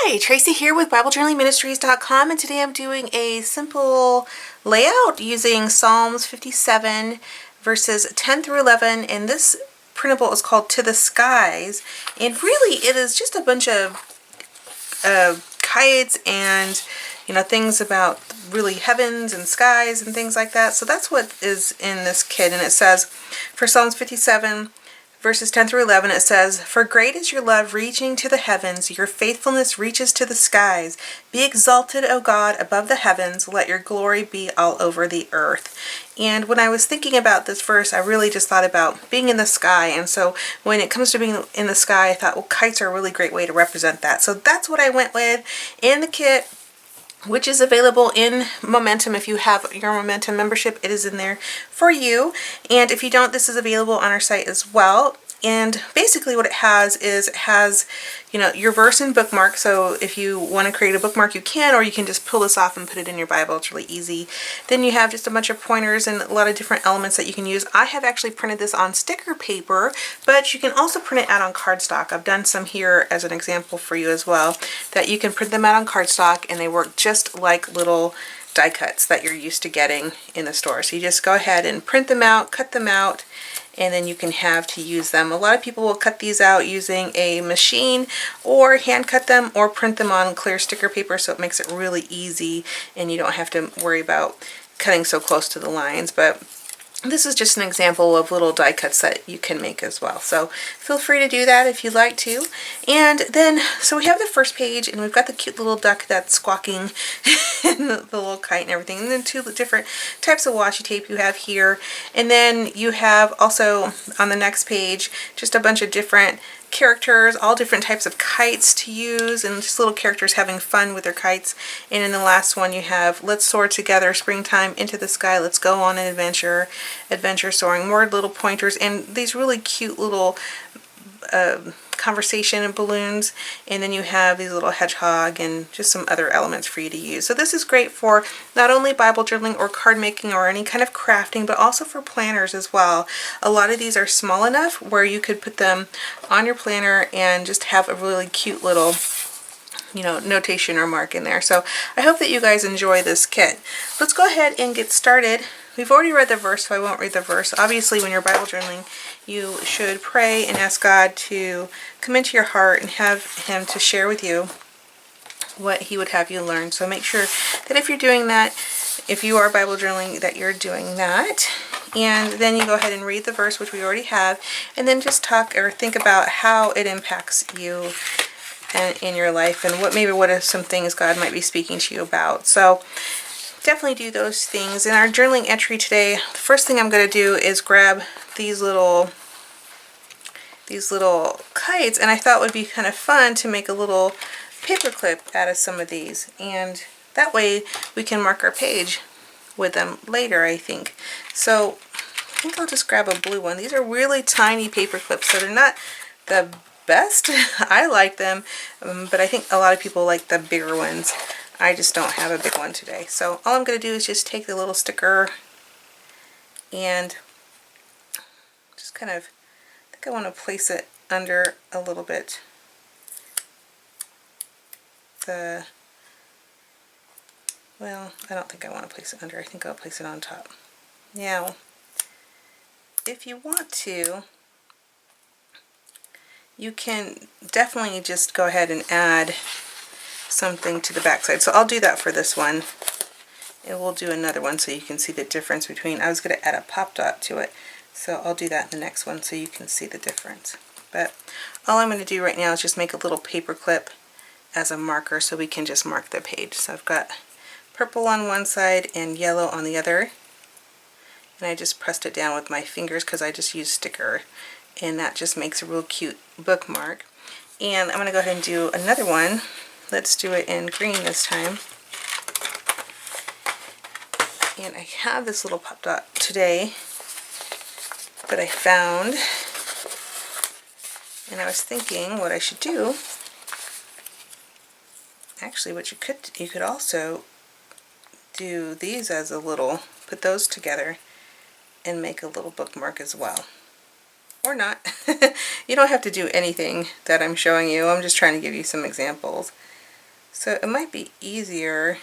Hi, Tracy here with BibleJournalingMinistries.com, and today I'm doing a simple layout using Psalms 57 verses 10 through 11, and this printable is called To the Skies, and really it is just a bunch of kites and things about really heavens and skies and things like that. So that's what is in this kit, and it says for Psalms 57 verses 10 through 11, it says, "For great is your love reaching to the heavens, your faithfulness reaches to the skies. Be exalted, O God, above the heavens, let your glory be all over the earth." And when I was thinking about this verse, I really just thought about being in the sky. And so when it comes to being in the sky, I thought, well, kites are a really great way to represent that. So that's what I went with in the kit, which is available in Momentum. If you have your Momentum membership, it is in there for you. And if you don't, this is available on our site as well. And basically what it has is your verse and bookmark. So if you want to create a bookmark, you can, or you can just pull this off and put it in your Bible. It's really easy. Then you have just a bunch of pointers and a lot of different elements that you can use. I have actually printed this on sticker paper, but you can also print it out on cardstock. I've done some here as an example for you as well, that you can print them out on cardstock, and they work just like little die cuts that you're used to getting in the store. So you just go ahead and print them out, cut them out, and then you can have to use them. A lot of people will cut these out using a machine, or hand cut them, or print them on clear sticker paper, so it makes it really easy and you don't have to worry about cutting so close to the lines. But this is just an example of little die cuts that you can make as well. So feel free to do that if you'd like to. And then, so we have the first page, and we've got the cute little duck that's squawking, and the little kite and everything. And then two different types of washi tape you have here. And then you have also on the next page just a bunch of different characters, all different types of kites to use, and just little characters having fun with their kites. And in the last one you have, "Let's soar together, springtime into the sky, let's go on an adventure, adventure soaring," more little pointers, and these really cute little conversation and balloons. And then you have these little hedgehog and just some other elements for you to use. So this is great for not only Bible journaling or card making or any kind of crafting, but also for planners as well. A lot of these are small enough where you could put them on your planner and just have a really cute little notation or mark in there. So I hope that you guys enjoy this kit. Let's go ahead and get started. We've already read the verse, so I won't read the verse. Obviously, when you're Bible journaling, you should pray and ask God to come into your heart and have Him to share with you what He would have you learn. So make sure that if you're doing that, if you are Bible journaling, that you're doing that. And then you go ahead and read the verse, which we already have, and then just talk or think about how it impacts you and in your life, and what are some things God might be speaking to you about. So definitely do those things. In our journaling entry today, the first thing I'm going to do is grab these little kites, and I thought it would be kind of fun to make a little paper clip out of some of these, and that way we can mark our page with them later, I think. So I think I'll just grab a blue one. These are really tiny paper clips, so they're not the best. I like them, but I think a lot of people like the bigger ones. I just don't have a big one today. So all I'm going to do is just take the little sticker and just kind of, I think I want to place it under a little bit well, I don't think I want to place it under. I think I'll place it on top. Now, if you want to, you can definitely just go ahead and add something to the back side. So I'll do that for this one, and we'll do another one so you can see the difference between. I was going to add a pop dot to it, so I'll do that in the next one so you can see the difference. But all I'm going to do right now is just make a little paper clip as a marker so we can just mark the page. So I've got purple on one side and yellow on the other, and I just pressed it down with my fingers because I just used sticker, and that just makes a real cute bookmark. And I'm going to go ahead and do another one. Let's do it in green this time. And I have this little pop dot today that I found, and I was thinking what I should do. Actually, what you could also do these as a little, put those together and make a little bookmark as well. Or not. You don't have to do anything that I'm showing you. I'm just trying to give you some examples. So it might be easier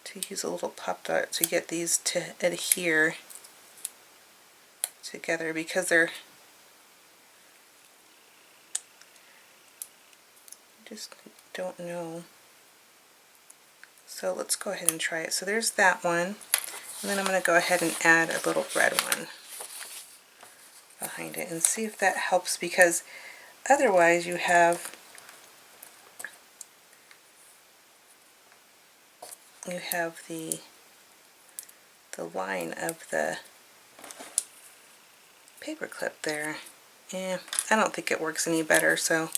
to use a little pop dot to get these to adhere together because they're just don't know. So let's go ahead and try it. So there's that one, and then I'm going to go ahead and add a little red one behind it and see if that helps, because otherwise you have the line of the paper clip there. Yeah, I don't think it works any better, so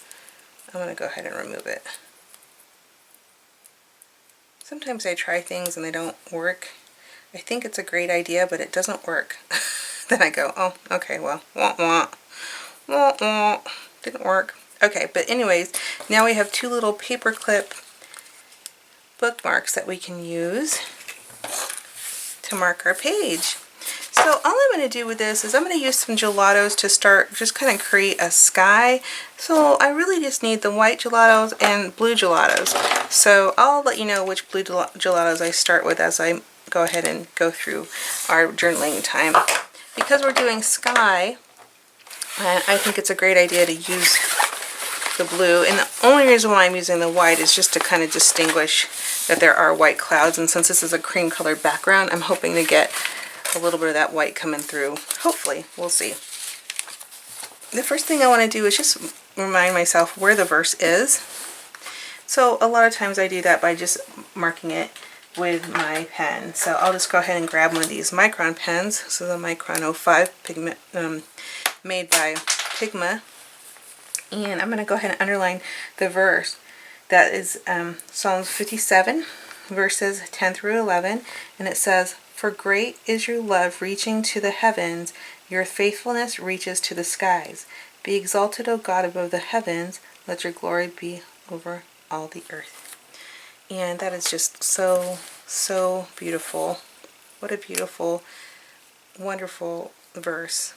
I'm going to go ahead and remove it. Sometimes I try things and they don't work. I think it's a great idea, but it doesn't work. Then I go, oh, okay, well, wah, wah, wah, wah. Didn't work. Okay, but anyways, now we have two little paper clip bookmarks that we can use to mark our page. So all I'm going to do with this is I'm going to use some gelatos to start just kind of create a sky. So I really just need the white gelatos and blue gelatos. So I'll let you know which blue gelatos I start with as I go ahead and go through our journaling time. Because we're doing sky, I think it's a great idea to use the blue, and the only reason why I'm using the white is just to kind of distinguish that there are white clouds, and since this is a cream colored background, I'm hoping to get a little bit of that white coming through. Hopefully, we'll see. The first thing I want to do is just remind myself where the verse is. So a lot of times I do that by just marking it with my pen. So I'll just go ahead and grab one of these Micron pens. So the Micron 05 pigment, made by Pigma. And I'm going to go ahead and underline the verse. That is Psalms 57, verses 10 through 11. And it says, "For great is your love reaching to the heavens, your faithfulness reaches to the skies. Be exalted, O God, above the heavens, let your glory be over all the earth." And that is just so, so beautiful. What a beautiful, wonderful verse.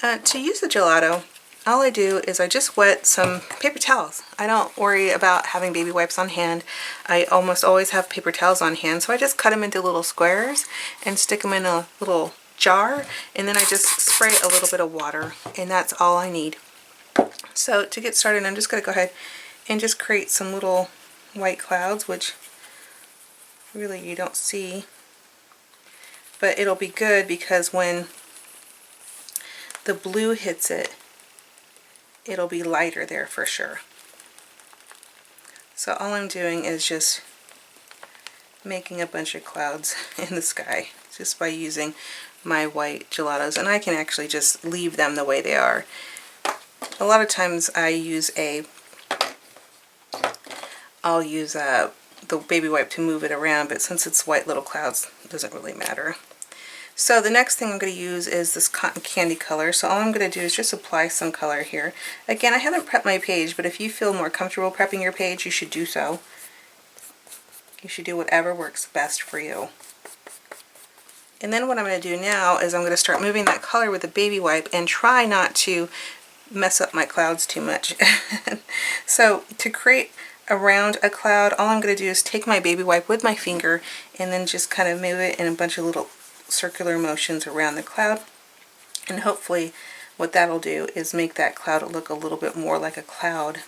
To use the gelato, all I do is I just wet some paper towels. I don't worry about having baby wipes on hand. I almost always have paper towels on hand, so I just cut them into little squares and stick them in a little jar, and then I just spray a little bit of water, and that's all I need. So to get started, I'm just going to go ahead and just create some little white clouds, which really you don't see, but it'll be good because when the blue hits it, it'll be lighter there for sure. So all I'm doing is just making a bunch of clouds in the sky just by using my white gelatos, and I can actually just leave them the way they are. A lot of times I'll use the baby wipe to move it around, but since it's white little clouds, it doesn't really matter. So the next thing I'm going to use is this cotton candy color. So all I'm going to do is just apply some color here. Again, I haven't prepped my page, but if you feel more comfortable prepping your page, you should do so. You should do whatever works best for you. And then what I'm going to do now is I'm going to start moving that color with the baby wipe and try not to mess up my clouds too much. So to create around a cloud, all I'm going to do is take my baby wipe with my finger and then just kind of move it in a bunch of little circular motions around the cloud, and hopefully what that'll do is make that cloud look a little bit more like a cloud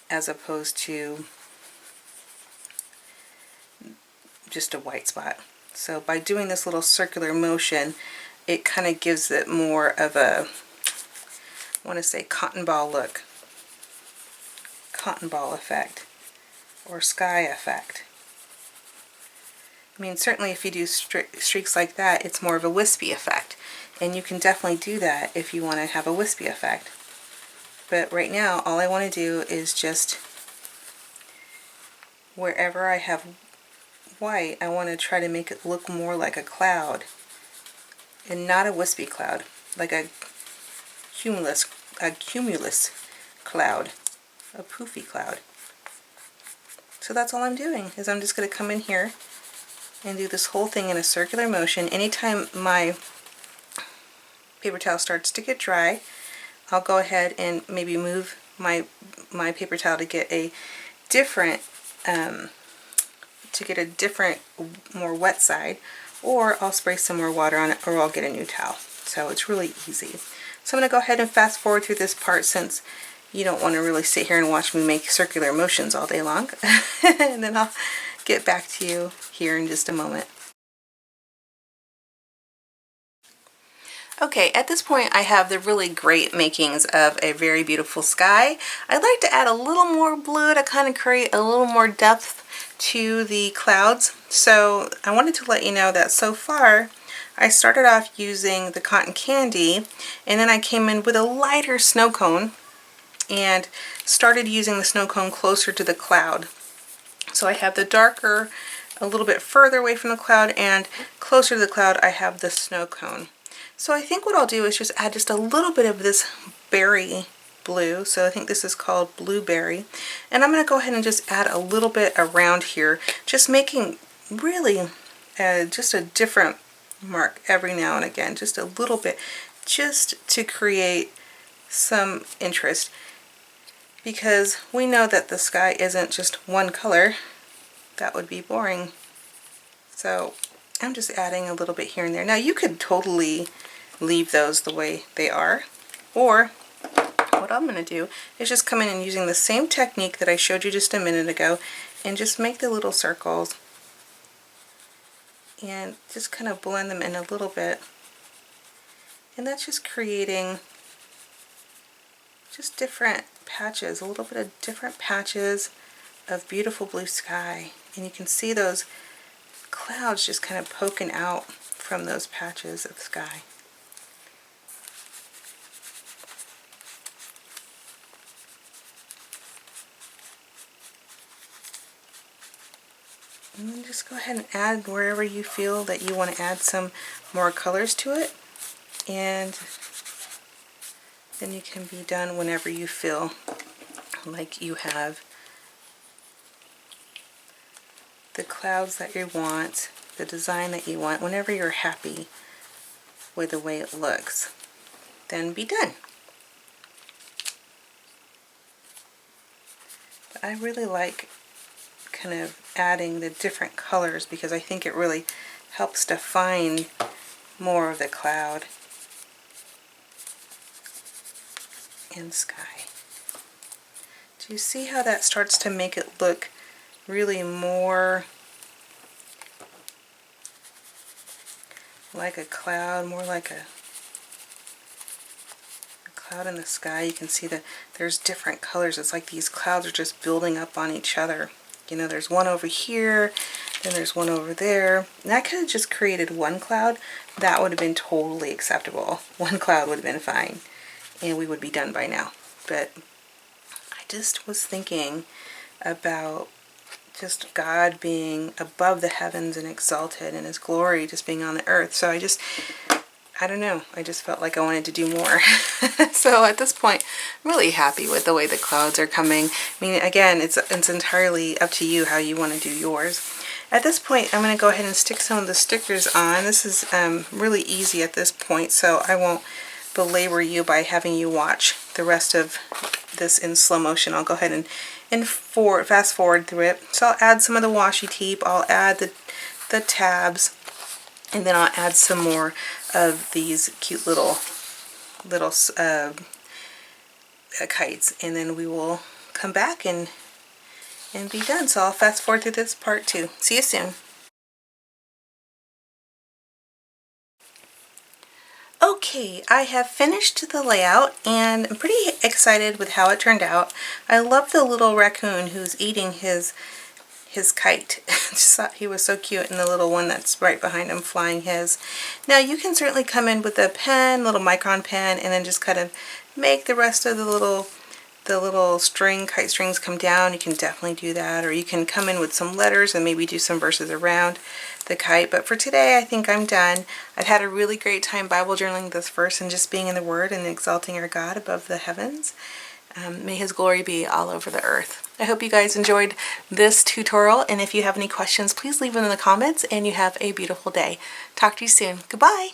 as opposed to just a white spot. So by doing this little circular motion, it kind of gives it more of a, I want to say, cotton ball look, cotton ball effect, or sky effect. I mean, certainly if you do streaks like that, it's more of a wispy effect. And you can definitely do that if you want to have a wispy effect. But right now, all I want to do is just, wherever I have white, I want to try to make it look more like a cloud. And not a wispy cloud, like a cumulus cloud, a poofy cloud. So that's all I'm doing, is I'm just going to come in here and do this whole thing in a circular motion. Anytime my paper towel starts to get dry, I'll go ahead and maybe move my paper towel to get a different more wet side, or I'll spray some more water on it, or I'll get a new towel. So it's really easy. So I'm going to go ahead and fast forward through this part, since you don't want to really sit here and watch me make circular motions all day long. And then I'll get back to you here in just a moment. Okay, at this point I have the really great makings of a very beautiful sky. I'd like to add a little more blue to kind of create a little more depth to the clouds. So I wanted to let you know that so far I started off using the cotton candy, and then I came in with a lighter snow cone and started using the snow cone closer to the cloud. So I have the darker a little bit further away from the cloud, and closer to the cloud I have the snow cone. So I think what I'll do is just add just a little bit of this berry blue. So I think this is called blueberry. And I'm going to go ahead and just add a little bit around here, just making really just a different mark every now and again, just a little bit, just to create some interest. Because we know that the sky isn't just one color. That would be boring. So I'm just adding a little bit here and there. Now you could totally leave those the way they are, or what I'm going to do is just come in and using the same technique that I showed you just a minute ago, and just make the little circles and just kind of blend them in a little bit. And that's just creating just different patches, a little bit of different patches of beautiful blue sky. And you can see those clouds just kind of poking out from those patches of sky. And then just go ahead and add wherever you feel that you want to add some more colors to it. And then you can be done whenever you feel like you have the clouds that you want, the design that you want. Whenever you're happy with the way it looks, then be done. But I really like kind of adding the different colors, because I think it really helps define more of the cloud and sky. Do you see how that starts to make it look really more like a cloud, more like a cloud in the sky? You can see that there's different colors. It's like these clouds are just building up on each other. You know, there's one over here, then there's one over there. And I could have just created one cloud. That would have been totally acceptable. One cloud would have been fine, and we would be done by now. But I just was thinking about just God being above the heavens and exalted, and His glory just being on the earth. So I don't know, I just felt like I wanted to do more. So at this point, I'm really happy with the way the clouds are coming. I mean, again, it's entirely up to you how you want to do yours. At this point, I'm going to go ahead and stick some of the stickers on. This is really easy at this point, so I won't belabor you by having you watch the rest of this in slow motion. I'll go ahead and fast forward through it. So I'll add some of the washi tape, I'll add the tabs, and then I'll add some more of these cute little kites, and then we will come back and be done. So I'll fast forward through this part too. See you soon. Okay, I have finished the layout, and I'm pretty excited with how it turned out. I love the little raccoon who's eating his kite. Just thought he was so cute, and the little one that's right behind him flying his. Now you can certainly come in with a pen, little micron pen, and then just kind of make the rest of the little kite strings come down. You can definitely do that, or you can come in with some letters and maybe do some verses around the kite. But for today, I think I'm done. I've had a really great time Bible journaling this verse and just being in the Word and exalting our God above the heavens. May His glory be all over the earth. I hope you guys enjoyed this tutorial, and if you have any questions, please leave them in the comments, and you have a beautiful day. Talk to you soon. Goodbye!